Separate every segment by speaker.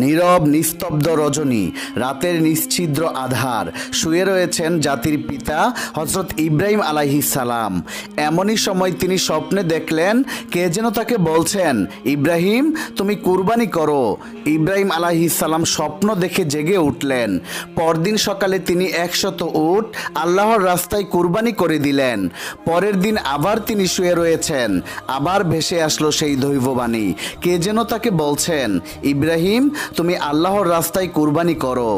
Speaker 1: নীরব নিস্তব্ধ রজনী, রাতের নিশ্ছিদ্র আধার, শুয়ে রয়েছেন জাতির পিতা হজরত ইব্রাহিম আলাইহিস সালাম। এমনই সময় তিনি স্বপ্নে দেখলেন কে যেন তাকে বলছেন, ইব্রাহিম তুমি কুরবানি করো। ইব্রাহিম আলাইহিস সালাম স্বপ্ন দেখে জেগে উঠলেন। পরদিন সকালে তিনি 100 উট আল্লাহর রাস্তায় কুরবানি করে দিলেন। পরের দিন আবার তিনি শুয়ে রয়েছেন, আবার ভেসে আসলো সেই দৈববাণী, কে যেন তাকে বলছেন, ইব্রাহিম তুমি আল্লাহর রাস্তায় কুরবানি করো।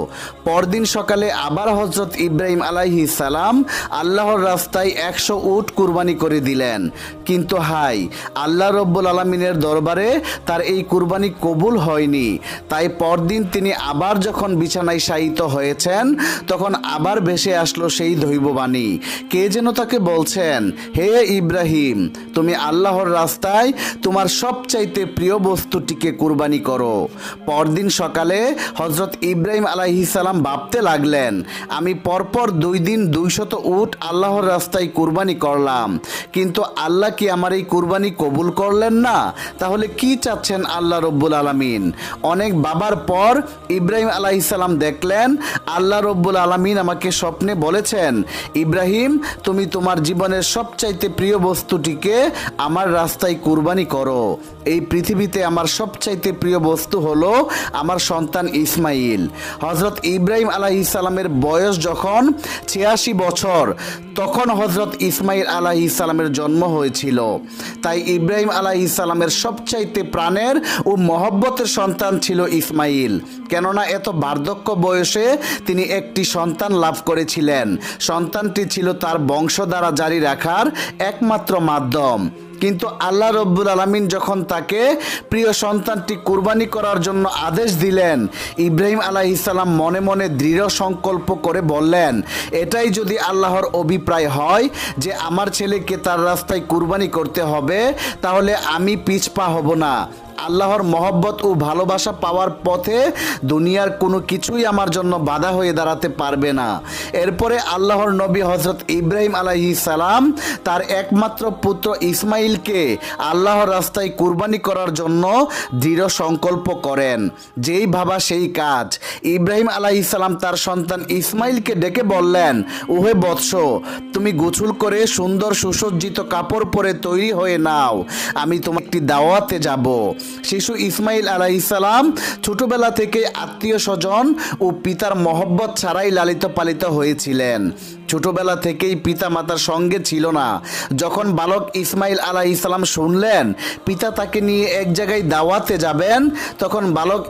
Speaker 1: পরদিন সকালে আবার হজরত ইব্রাহিম আলাইহিস সালাম আল্লাহর রাস্তায় 100 উট কুরবানি করে দিলেন। কিন্তু হাই, আল্লাহ রব্বুল আলামিনের দরবারে তার এই কুরবানি কবুল হয়নি। তাই পরদিন তিনি আবার যখন বিছানায় শায়িত হয়েছেন, তখন আবার ভেসে আসলো সেই দৈববাণী, কে যেন তাকে বলছেন, হে ইব্রাহিম তুমি আল্লাহর রাস্তায় তোমার সবচাইতে প্রিয় বস্তুটিকে কুরবানি করো। পরদিন সকালে হজরত ইব্রাহিম আলাইহিস সালাম ভাবতে লাগলেন, আমি পরপর 2 দিন 200 উট আল্লাহর রাস্তায় কুরবানি করলাম, কিন্তু আল্লাহ কি আমার এই কুরবানি কবুল করলেন না? তাহলে কি চাচ্ছেন আল্লাহ রব্বুল আলামিন? অনেক ভাবার পর ইব্রাহিম আলাইহিস সালাম দেখলেন আল্লাহ রব্বুল আলামিন আমাকে স্বপ্নে বলেছেন, ইব্রাহিম তুমি তোমার জীবনের সবচাইতে প্রিয় বস্তুটিকে আমার রাস্তায় কুরবানি করো। এই পৃথিবীতে আমার সবচাইতে প্রিয় বস্তু হলো আমার সন্তান ইসমাইল। হজরত ইব্রাহিম আলাইহিস সালামের বয়স যখন 86 বছর, তখন হজরত ইসমাইল আলাইহিস সালামের জন্ম হয়েছিল। তাই ইব্রাহিম আলাইহিস সালামের সবচাইতে প্রাণের ও মহব্বতের সন্তান ছিল ইসমাইল। কেননা এত বার্ধক্য বয়সে তিনি একটি সন্তান লাভ করেছিলেন। সন্তানটি ছিল তার বংশধারা জারি রাখার একমাত্র মাধ্যম। কিন্তু আল্লাহ রব্বুল আলামিন যখন তাকে প্রিয় সন্তানটি কুরবানি করার জন্য আদেশ দিলেন, ইব্রাহিম আলাইহিস সালাম মনে মনে দৃঢ় সংকল্প করে বললেন, এটাই যদি আল্লাহর অভিপ্রায় হয় যে আমার ছেলেকে তার রাস্তায় কুরবানি করতে হবে, তাহলে আমি পিছপা হব না। আল্লাহর মহব্বত ও ভালোবাসা পাওয়ার পথে দুনিয়ার কোনো কিছুই আমার জন্য বাধা হয়ে দাঁড়াতে পারবে না। এরপরে আল্লাহর নবী হজরত ইব্রাহিম আলাইহিস সালাম তার একমাত্র পুত্র ইসমাইলকে আল্লাহর রাস্তায় কুরবানি করার জন্য দৃঢ় সংকল্প করেন। যেই ভাবা সেই কাজ। ইব্রাহিম আলাইহিস সালাম তার সন্তান ইসমাইলকে ডেকে বললেন, ওহে বৎস, তুমি গোসল করে সুন্দর সুসজ্জিত কাপড় পরে তৈরি হয়ে নাও, আমি তোমার একটি দাওয়াতে যাব। শিশু ইসমাইল আলাইহিস সালাম ছোটবেলা থেকে আত্মীয় স্বজন ও পিতার মহব্বত ছাড়াই লালিত পালিত হয়েছিলেন। ছোটবেলা থেকেই পিতা মাতার সঙ্গে ছিল না। যখন বালক ইসমাইল আলাইহিস সালাম শুনলেন পিতা তাকে নিয়ে এক জায়গায় দাওয়াতে যাবেন, তখন বালক